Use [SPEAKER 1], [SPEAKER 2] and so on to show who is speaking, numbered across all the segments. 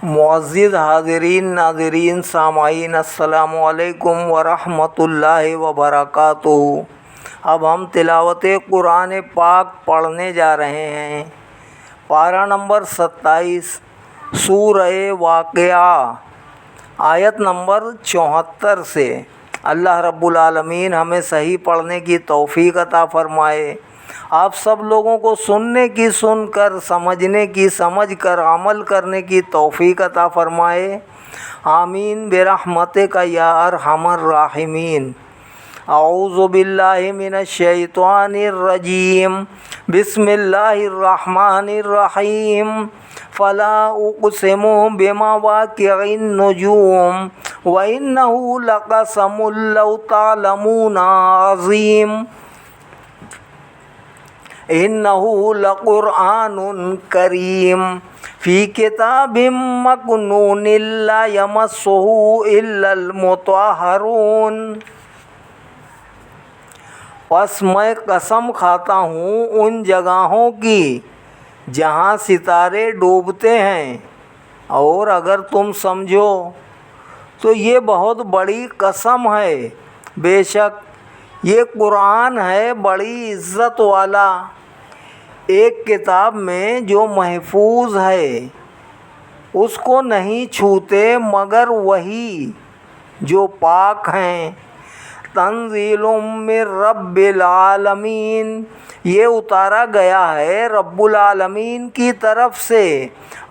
[SPEAKER 1] معزز حاضرین ناظرین سامعین السلام علیکم ورحمۃ اللہ وبرکاتہ۔ اب ہم تلاوت قرآن پاک پڑھنے جا رہے ہیں۔ پارہ نمبر 27 سورہ واقعہ، آیت نمبر 74 سے۔ اللہ رب العالمین ہمیں صحیح پڑھنے کی توفیق عطا فرمائے، آپ سب لوگوں کو سننے کی سن کر، سمجھنے کی سمجھ کر، عمل کرنے کی توفیق عطا فرمائے، آمین برحمتک یا ارحم الراحمین۔ اعوذ باللہ من الشیطان الرجیم، بسم اللہ الرحمن الرحیم۔ فلا اقسم بمواقع النجوم وانہ لقسم لو تعلمون عظیم، انہ لقرآن کریم فی کتاب مکنون لا یمسہ الا المطہرون۔ پس میں قسم کھاتا ہوں ان جگہوں کی جہاں ستارے ڈوبتے ہیں، اور اگر تم سمجھو تو یہ بہت بڑی قسم ہے، بے شک یہ قرآن ہے بڑی عزت والا، ایک کتاب میں جو محفوظ ہے، اس کو نہیں چھوتے مگر وہی جو پاک ہیں۔ تنزیل من رب العالمین، یہ اتارا گیا ہے رب العالمین کی طرف سے۔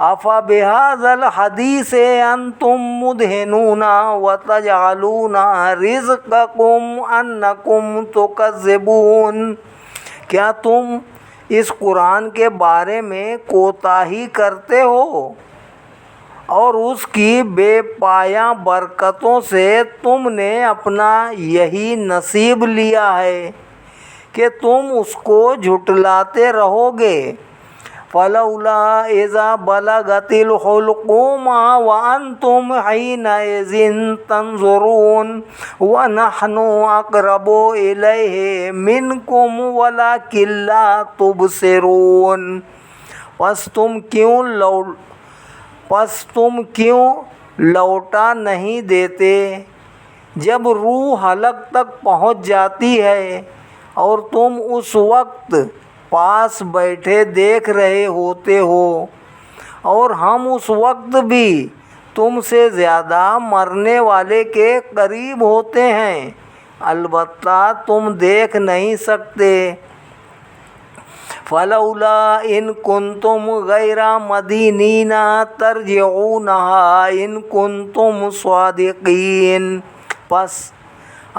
[SPEAKER 1] افبہذا الحدیث انتم مدہنون وتجعلون رزقکم انکم تکذبون، کیا تم اس قرآن کے بارے میں کوتاہی کرتے ہو اور اس کی بے پایاں برکتوں سے تم نے اپنا یہی نصیب لیا ہے کہ تم اس کو جھٹلاتے رہو گے۔ فلولا اذا بلغت الحلقوم وانتم حینئذ تنظرون ونحن اقرب الیہ منکم ولکن لا تبصرون۔ پس تم کیوں لوٹا نہیں دیتے جب روح حلق تک پہنچ جاتی ہے اور تم اس وقت پاس بیٹھے دیکھ رہے ہوتے ہو، اور ہم اس وقت بھی تم سے زیادہ مرنے والے کے قریب ہوتے ہیں، البتہ تم دیکھ نہیں سکتے۔ فلولا ان کنتم غیر مدینین ترجعونہا ان کنتم صادقین، پس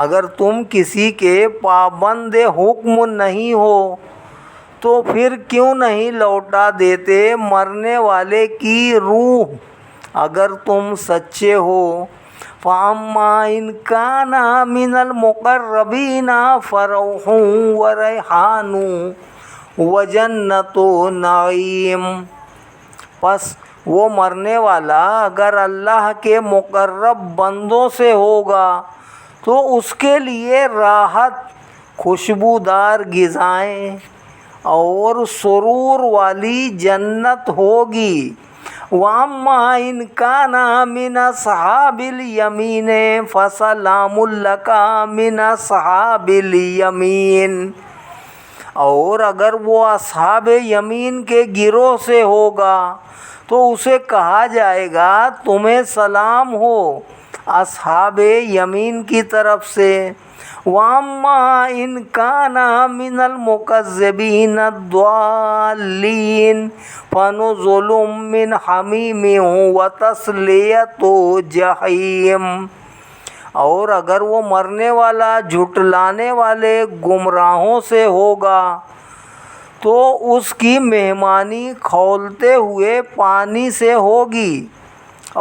[SPEAKER 1] اگر تم کسی کے پابند حکم نہیں ہو تو پھر کیوں نہیں لوٹا دیتے مرنے والے کی روح اگر تم سچے ہو۔ فَأَمَّا إِنْ كَانَ مِنَ الْمُقَرَّبِينَ فَرَوْحٌ وَرَيْحَانٌ وَجَنَّتُ نَعِيمٍ، پس وہ مرنے والا اگر اللہ کے مقرب بندوں سے ہوگا تو اس کے لیے راحت، خوشبودار غذائیں اور سرور والی جنت ہوگی۔ وَأَمَّا إِنْ كَانَ مِنْ أَصْحَابِ الْيَمِينِ فَسَلَامٌ لَكَ مِنْ أَصْحَابِ الْيَمِينِ، اور اگر وہ اصحاب یمین کے گروہ سے ہوگا تو اسے کہا جائے گا تمہیں سلام ہو اصحاب یمین کی طرف سے۔ وَأَمَّا إِنْ كَانَ مِنَ الْمُكَذِّبِينَ الضَّالِّينَ فَنُزُلٌ مِّنْ حَمِيمٍ وَتَصْلِيَةُ جَحِيمٍ، اور اگر وہ مرنے والا جھٹلانے والے گمراہوں سے ہوگا تو اس کی مہمانی کھولتے ہوئے پانی سے ہوگی،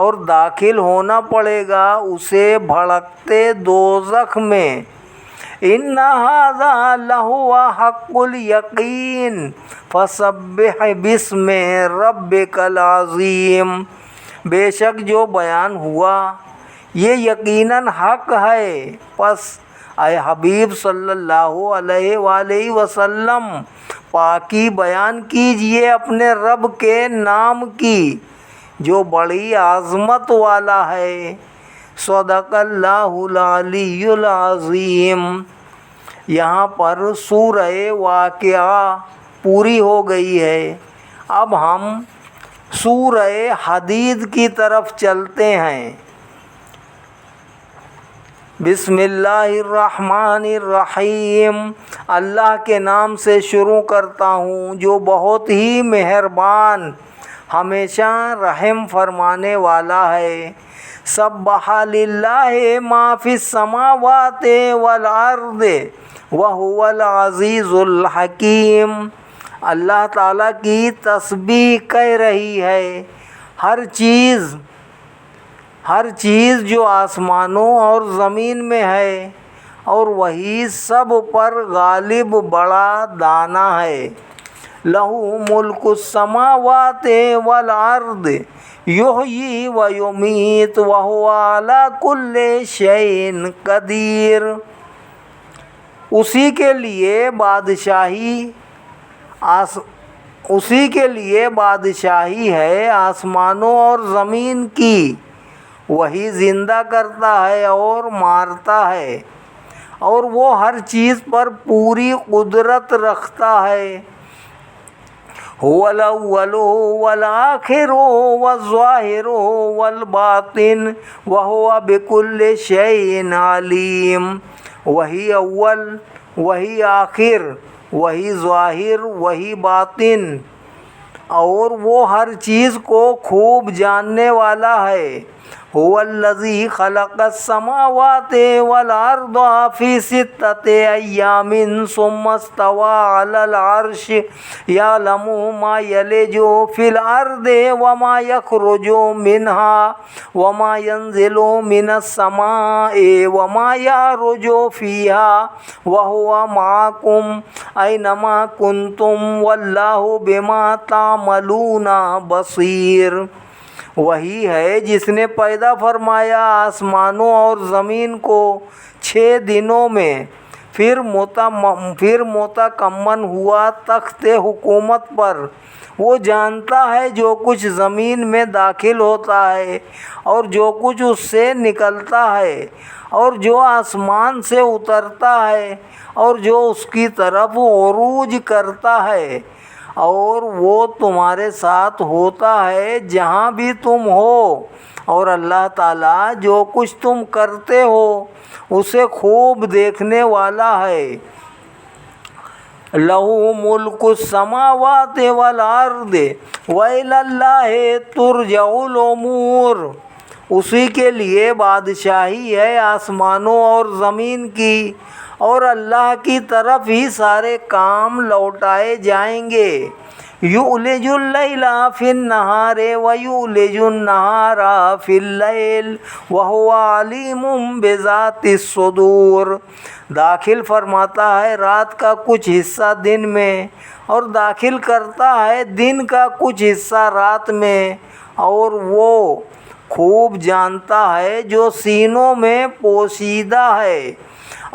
[SPEAKER 1] اور داخل ہونا پڑے گا اسے بھڑکتے دوزخ میں۔ إِنَّ هَذَا لَهُوَ حَقُّ الْيَقِينِ فَسَبِّحْ بِاسْمِ رَبِّكَ الْعَظِيمِ، بے شک جو بیان ہوا یہ یقیناً حق ہے، پس اے حبیب صلی اللہ علیہ وآلہ وسلم پاکی بیان کیجئے اپنے رب کے نام کی جو بڑی عظمت والا ہے۔ صدق اللہ العلی العظیم۔ یہاں پر سورہ واقعہ پوری ہو گئی ہے۔ اب ہم سورہ حدید کی طرف چلتے ہیں۔ بسم اللہ الرحمن الرحیم۔ اللہ کے نام سے شروع کرتا ہوں جو بہت ہی مہربان، ہمیشہ رحم فرمانے والا ہے۔ سبح للہ ما فی السماوات والارض وہو العزیز الحکیم۔ اللہ تعالیٰ کی تسبیح کہہ رہی ہے ہر چیز جو آسمانوں اور زمین میں ہے، اور وہی سب پر غالب بڑا دانا ہے۔ لہو ملک السماوات والارض یحیی و یمیت وہو علی کل شیء قدیر۔ اسی کے لیے بادشاہی ہے آسمانوں اور زمین کی۔ وہی زندہ کرتا ہے اور مارتا ہے، اور وہ ہر چیز پر پوری قدرت رکھتا ہے۔ هو الأول والآخر والظاہر والباطن وهو بكل شيء علیم۔ وہی اول، وہی آخر، وہی ظاہر، وہی باطن، اور وہ ہر چیز کو خوب جاننے والا ہے۔ هو الذی خلق السماوات والارض فی ستۃ ایام ثم استوى علی العرش یعلم ما یلج فی الارض وما یخرج منها وما ینزل من السماء وما یعرج فیها وهو معکم اینما کنتم واللہ بما تعملون بصیر۔ وہی ہے جس نے پیدا فرمایا آسمانوں اور زمین کو 6 دنوں میں، پھر متکمل ہوا تخت حکومت پر۔ وہ جانتا ہے جو کچھ زمین میں داخل ہوتا ہے اور جو کچھ اس سے نکلتا ہے، اور جو آسمان سے اترتا ہے اور جو اس کی طرف عروج کرتا ہے، اور وہ تمہارے ساتھ ہوتا ہے جہاں بھی تم ہو، اور اللہ تعالیٰ جو کچھ تم کرتے ہو اسے خوب دیکھنے والا ہے۔ لَهُ مُلْكُ السَّمَاوَاتِ وَالْأَرْضِ وَإِلَى اللَّهِ تُرْجَعُ الْأُمُورُ۔ اسی کے لیے بادشاہی ہے آسمانوں اور زمین کی، اور اللہ کی طرف ہی سارے کام لوٹائے جائیں گے۔ یولج اللیل فی النہار ویولج النہار فی اللیل وہو علیم بذات الصدور۔ داخل فرماتا ہے رات کا کچھ حصہ دن میں، اور داخل کرتا ہے دن کا کچھ حصہ رات میں، اور وہ خوب جانتا ہے جو سینوں میں پوشیدہ ہے۔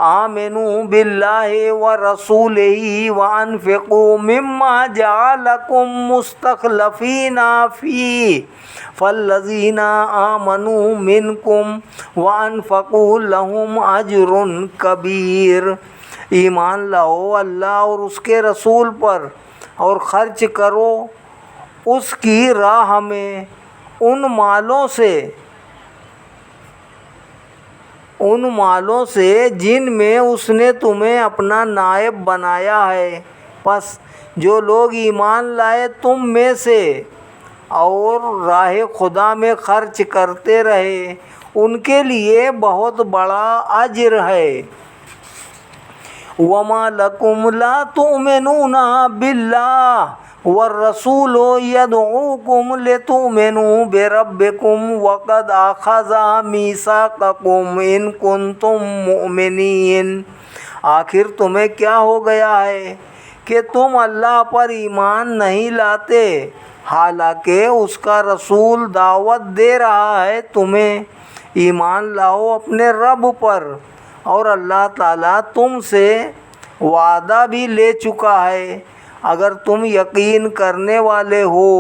[SPEAKER 1] آمنوا باللہ ورسولہ وانفقوا مما جعلکم مستخلفین فیہ فالذین آمنوا منکم وانفقوا لہم اجر کبیر۔ ایمان لاؤ اللہ اور اس کے رسول پر، اور خرچ کرو اس کی راہ میں ان مالوں سے جن میں اس نے تمہیں اپنا نائب بنایا ہے۔ پس جو لوگ ایمان لائے تم میں سے اور راہ خدا میں خرچ کرتے رہے، ان کے لیے بہت بڑا اجر ہے۔ وَمَا لَكُمْ لَا تُؤْمِنُونَ بِاللَّهِ والرسول يدعوكم لتؤمنوا بربكم وقد أخذ ميثاقكم إن كنتم مؤمنين۔ آخر تمہیں کیا ہو گیا ہے کہ تم اللہ پر ایمان نہیں لاتے، حالانکہ اس کا رسول دعوت دے رہا ہے تمہیں ایمان لاؤ اپنے رب پر، اور اللہ تعالیٰ تم سے وعدہ بھی لے چکا ہے اگر تم یقین کرنے والے ہو۔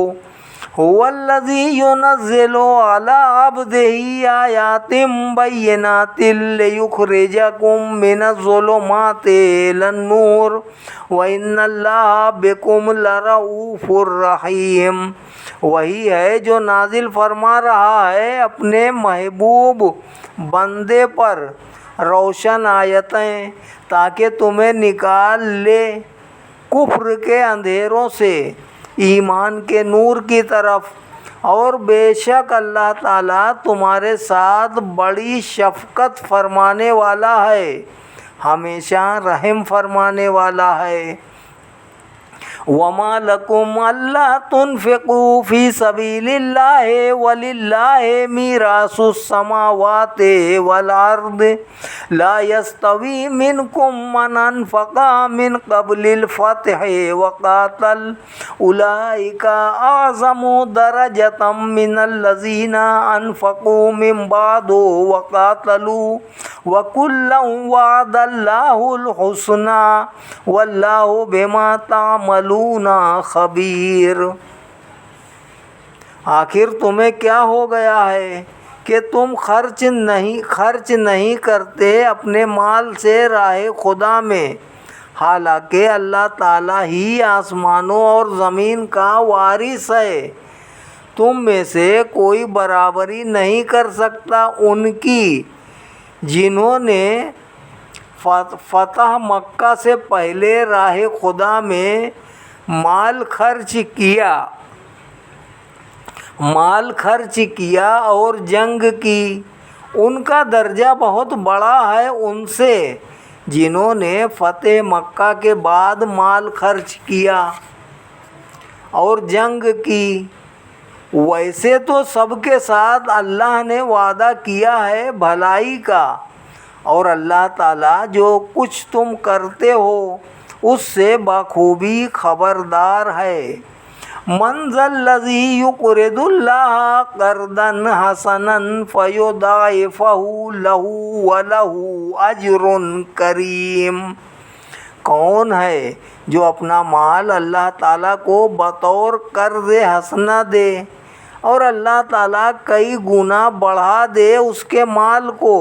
[SPEAKER 1] هو الذي ينزل على عبده آيات بينات ليخرجكم من الظلمات إلى النور وإن الله بكم لرؤوف رحيم. وہی ہے جو نازل فرما رہا ہے اپنے محبوب بندے پر روشن آیتیں تاکہ تمہیں نکال لے کفر کے اندھیروں سے ایمان کے نور کی طرف، اور بے شک اللہ تعالیٰ تمہارے ساتھ بڑی شفقت فرمانے والا ہے، ہمیشہ رحم فرمانے والا ہے. وَمَا لَكُمْ أَلَّا تُنْفِقُوا فِي سَبِيلِ اللَّهِ وَلِلَّهِ مِيرَاثُ السَّمَاوَاتِ وَالْأَرْضِ لَا يَسْتَوِي مِنْكُمْ مَنْ أَنْفَقَ مِنْ قَبْلِ الْفَتْحِ وَقَاتَلَ أُولَئِكَ أَعْظَمُ دَرَجَةً مِنَ الَّذِينَ أَنْفَقُوا مِنْ بَعْدُ وَقَاتَلُوا وَكُلًّا وَعَدَ اللَّهُ الْحُسْنَى وَاللَّهُ بِمَا تعملون خبیر. آخر تمہیں کیا ہو گیا ہے کہ تم خرچ نہیں کرتے اپنے مال سے راہ خدا میں، حالانکہ اللہ تعالیٰ ہی آسمانوں اور زمین کا وارث ہے. تم میں سے کوئی برابری نہیں کر سکتا ان کی جنہوں نے فتح مکہ سے پہلے راہ خدا میں مال خرچ کیا اور جنگ کی. ان کا درجہ بہت بڑا ہے ان سے جنہوں نے فتح مکہ کے بعد مال خرچ کیا اور جنگ کی. ویسے تو سب کے ساتھ اللہ نے وعدہ کیا ہے بھلائی کا، اور اللہ تعالیٰ جو کچھ تم کرتے ہو اس سے بخوبی خبردار ہے. من ذا الذی یقرض اللہ قرضا حسنا فیضاعفہ لہ ولہ اجر کریم. کون ہے جو اپنا مال اللہ تعالیٰ کو بطور قرض حسنہ دے اور اللہ تعالیٰ کئی گنا بڑھا دے اس کے مال کو،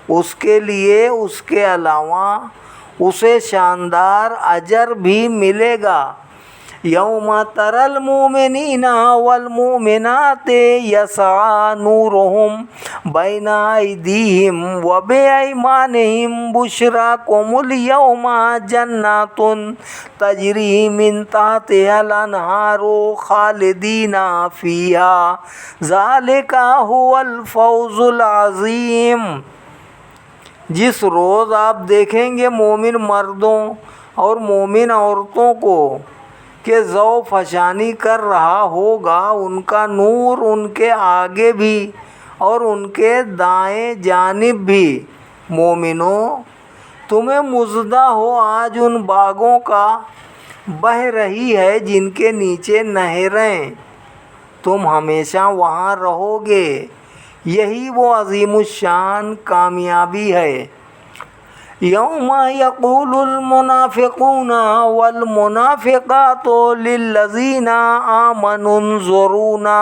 [SPEAKER 1] اس کے لیے اس کے علاوہ اسے شاندار اجر بھی ملے گا. یوم تری المؤمنین والمؤمنات یسعی نورہم بین ایدیہم وبایمانہم بشراکم اليوم جنات تجری من تحتہا الانہار خالدین فیہا ذالک ھو الفوز العظیم. جس روز آپ دیکھیں گے مومن مردوں اور مومن عورتوں کو کہ ذو فشانی کر رہا ہوگا ان کا نور ان کے آگے بھی اور ان کے دائیں جانب بھی. مومنوں، تمہیں مزدہ ہو آج ان باغوں کا بہہ رہی ہے جن کے نیچے نہریں، تم ہمیشہ وہاں رہو گے. یہی وہ عظیم الشان کامیابی ہے. یوم یقول المنافقون والمنافقات للذین آمنوا انظرونا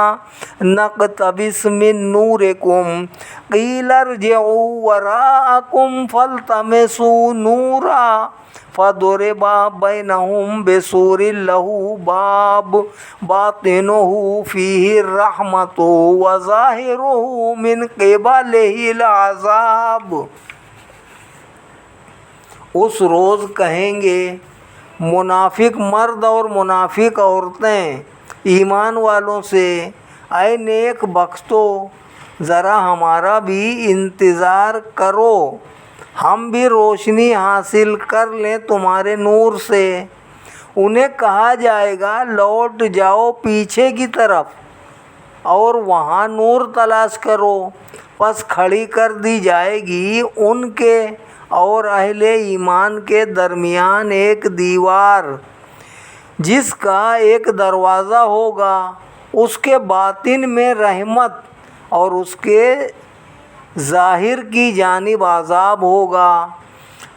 [SPEAKER 1] نقتبس من نورکم قیل ارجعوا وراءکم فالتمسوا نورا فضرب بینہم بسور لہ باب باطنہ فیہ الرحمۃ وظاہرہ من قبلہ العذاب. اس روز کہیں گے منافق مرد اور منافق عورتیں ایمان والوں سے، اے نیک بختو، ذرا ہمارا بھی انتظار کرو، ہم بھی روشنی حاصل کر لیں تمہارے نور سے. انہیں کہا جائے گا لوٹ جاؤ پیچھے کی طرف اور وہاں نور تلاش کرو. پس کھڑی کر دی جائے گی ان کے اور اہل ایمان کے درمیان ایک دیوار جس کا ایک دروازہ ہوگا، اس کے باطن میں رحمت اور اس کے ظاہر کی جانب عذاب ہوگا.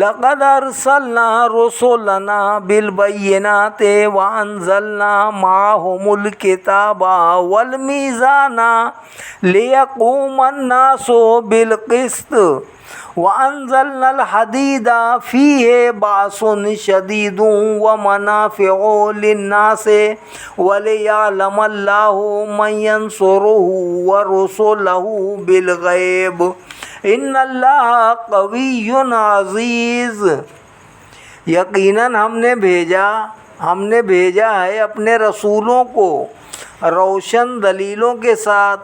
[SPEAKER 1] لقد ارسلنا رسلنا بالبينات وانزلنا معهم الكتاب والميزان ليقوم الناس بالقسط وانزلنا الحديد فيه بأس شديد ومنافع للناس وليعلم الله من ينصره ورسله بالغيب ان اللہ قوی عزیز۔ یقیناً ہم نے بھیجا ہے اپنے رسولوں کو روشن دلیلوں کے ساتھ،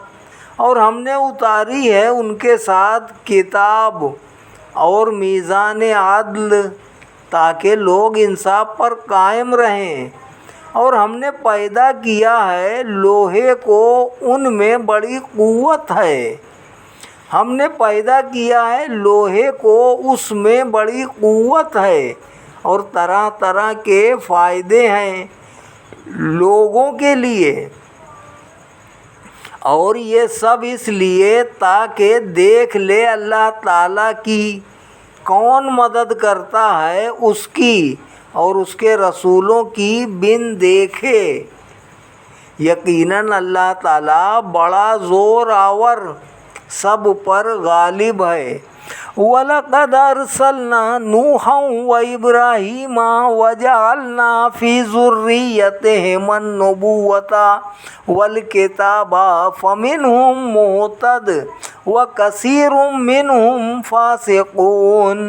[SPEAKER 1] اور ہم نے اتاری ہے ان کے ساتھ کتاب اور میزان عدل تاکہ لوگ انصاف پر قائم رہیں، اور ہم نے پیدا کیا ہے لوہے کو، ان میں بڑی قوت ہے۔ ہم نے پیدا کیا ہے لوہے کو، اس میں بڑی قوت ہے، اور طرح طرح کے فائدے ہیں لوگوں کے لیے، اور یہ سب اس لیے تاکہ دیکھ لے اللہ تعالیٰ کی کون مدد کرتا ہے اس کی اور اس کے رسولوں کی بن دیکھے۔ یقیناً اللہ تعالیٰ بڑا زور آور سب پر غالب ہے۔ وَلَقَدْ أَرْسَلْنَا نُوحًا وَإِبْرَاهِيمَ وَجَعَلْنَا فِي ذُرِّيَّتِهِمَا النُّبُوَّةَ وَالْكِتَابَ فَمِنْهُم مُّهْتَدٍ وَكَثِيرٌ مِّنْهُمْ فَاسِقُونَ۔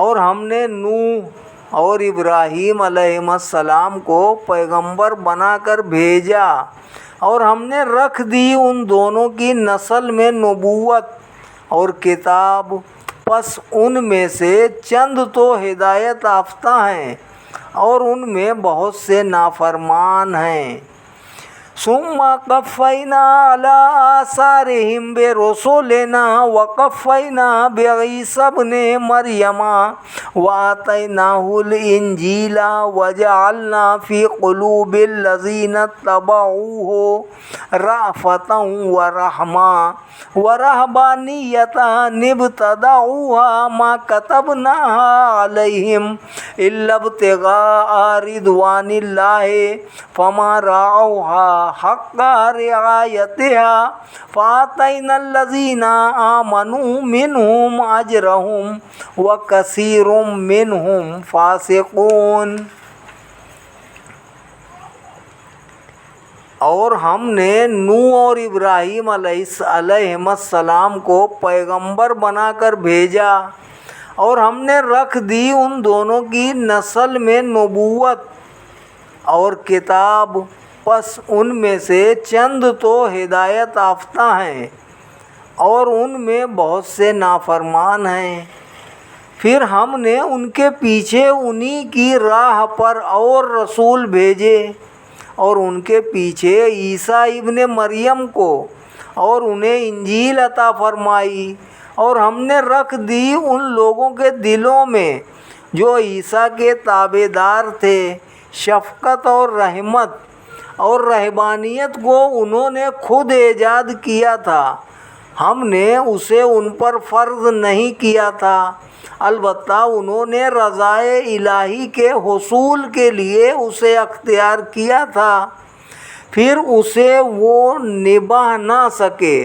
[SPEAKER 1] اور ہم نے نوح اور ابراہیم علیہ السلام کو پیغمبر بنا کر بھیجا، اور ہم نے رکھ دی ان دونوں کی نسل میں نبوت اور کتاب، پس ان میں سے چند تو ہدایت یافتہ ہیں اور ان میں بہت سے نافرمان ہیں۔ ثم قفینا علی آثارہم برسولنا وقفینا بعیسی ابن مریم وآتیناہ الانجیل وجعلنا فی قلوب الذین اتبعوہ رأفۃ ورحمہ ورہبانیۃ ابتدعوہا ما کتبناہا علیہم الا ابتغاء رضوان اللہ فما رعوہا حق رعایتها فآتینا الذین آمنوا منہم اجرہم وکثیر منہم فاسقون۔ اور ہم نے نوح اور ابراہیم علیہ السلام کو پیغمبر بنا کر بھیجا، اور ہم نے رکھ دی ان دونوں کی نسل میں نبوت اور کتاب، پس ان میں سے چند تو ہدایت یافتہ ہیں اور ان میں بہت سے نافرمان ہیں۔ پھر ہم نے ان کے پیچھے انہی کی راہ پر اور رسول بھیجے، اور ان کے پیچھے عیسیٰ ابن مریم کو، اور انہیں انجیل عطا فرمائی، اور ہم نے رکھ دی ان لوگوں کے دلوں میں جو عیسیٰ کے تابع دار تھے شفقت اور رحمت، اور رہبانیت کو انہوں نے خود ایجاد کیا تھا، ہم نے اسے ان پر فرض نہیں کیا تھا، البتہ انہوں نے رضائے الہی کے حصول کے لیے اسے اختیار کیا تھا، پھر اسے وہ نبھا نہ سکے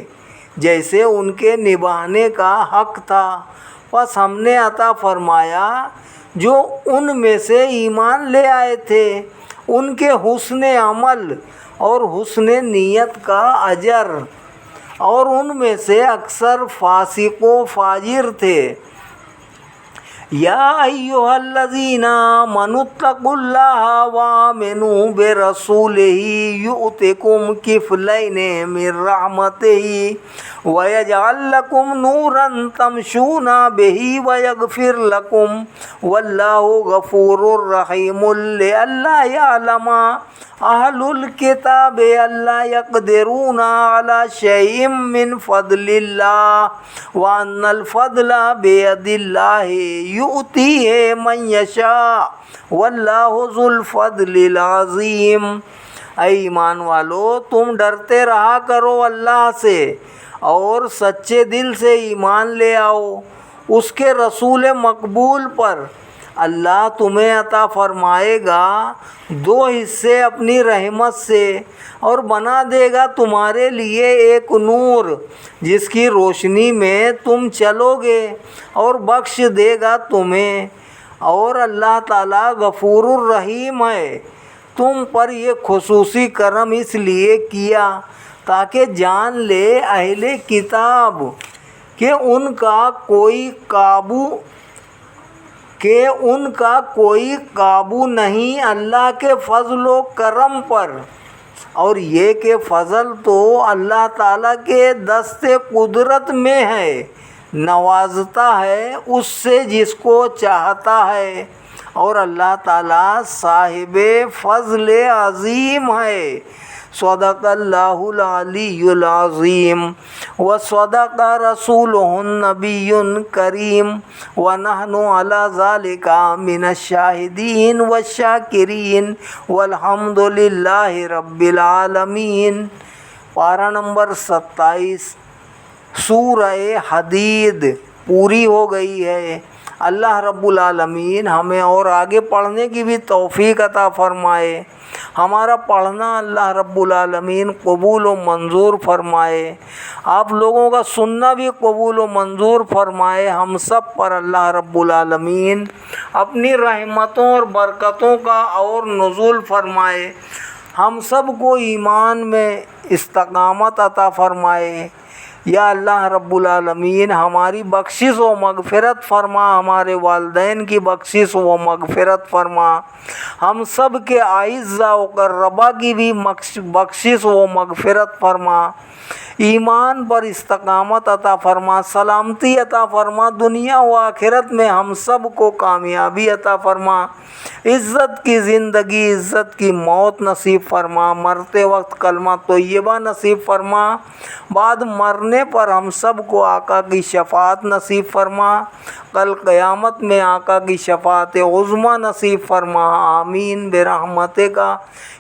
[SPEAKER 1] جیسے ان کے نبھانے کا حق تھا، پس ہم نے عطا فرمایا جو ان میں سے ایمان لے آئے تھے ان کے حسن عمل اور حسن نیت کا اجر، اور ان میں سے اکثر فاسق و فاجر تھے۔ یا ایھا الذین آمنوا اتقوا اللہ وآمنوا برسولہ یؤتکم کفلین من رحمتہ ویجعل لکم نورا تمشون بہ ویغفر لکم واللہ غفور رحیم۔ لئلا یعلم اہل الکتاب الا یقدرون علی شیء من فضل اللہ وان الفضل بید اللہ یؤتیہ من یشاء واللہ ذو الفضل العظیم۔ اے ایمان والو، تم ڈرتے رہا کرو اللہ سے اور سچے دل سے ایمان لے آؤ، اس کے رسول مقبول پر اللہ تمہیں عطا فرمائے گا 2 حصے اپنی رحمت سے، اور بنا دے گا تمہارے لیے ایک نور جس کی روشنی میں تم چلو گے، اور بخش دے گا تمہیں، اور اللہ تعالیٰ غفور الرحیم ہے۔ تم پر یہ خصوصی کرم اس لیے کیا تاکہ جان لے اہل کتاب کہ ان کا کوئی قابو نہیں اللہ کے فضل و کرم پر، اور یہ کہ فضل تو اللہ تعالیٰ کے دست قدرت میں ہے، نوازتا ہے اس سے جس کو چاہتا ہے، اور اللہ تعالیٰ صاحب فضل عظیم ہے۔ صدق اللہ العلی العظیم وصدق رسولہ النبی الکریم ونحن علی ذلک من الشاہدین والشاکرین والحمد للہ رب العالمین۔ پارہ نمبر 27 سورہ حدید پوری ہو گئی ہے۔ اللہ رب العالمین ہمیں اور آگے پڑھنے کی بھی توفیق عطا فرمائے۔ ہمارا پڑھنا اللہ رب العالمین قبول و منظور فرمائے، آپ لوگوں کا سننا بھی قبول و منظور فرمائے۔ ہم سب پر اللہ رب العالمین اپنی رحمتوں اور برکتوں کا اور نزول فرمائے، ہم سب کو ایمان میں استقامت عطا فرمائے۔ یا اللہ رب العالمین ہماری بخشش و مغفرت فرما، ہمارے والدین کی بخشش و مغفرت فرما، ہم سب کے اعزاء و اقرباء کی بھی بخشش و مغفرت فرما، ایمان پر استقامت عطا فرما، سلامتی عطا فرما، دنیا و آخرت میں ہم سب کو کامیابی عطا فرما، عزت کی زندگی عزت کی موت نصیب فرما، مرتے وقت کلمہ طیبہ نصیب فرما، بعد مرنے پر ہم سب کو آقا کی شفاعت نصیب فرما، کل قیامت میں آقا کی شفاعت عظمیٰ نصیب فرما، آمین برحمتک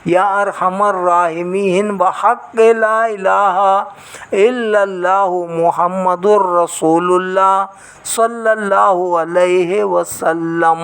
[SPEAKER 1] یا ارحم الراحمین، بحق لا الہ الا اللہ محمد الرسول اللہ صلی اللہ علیہ وسلم۔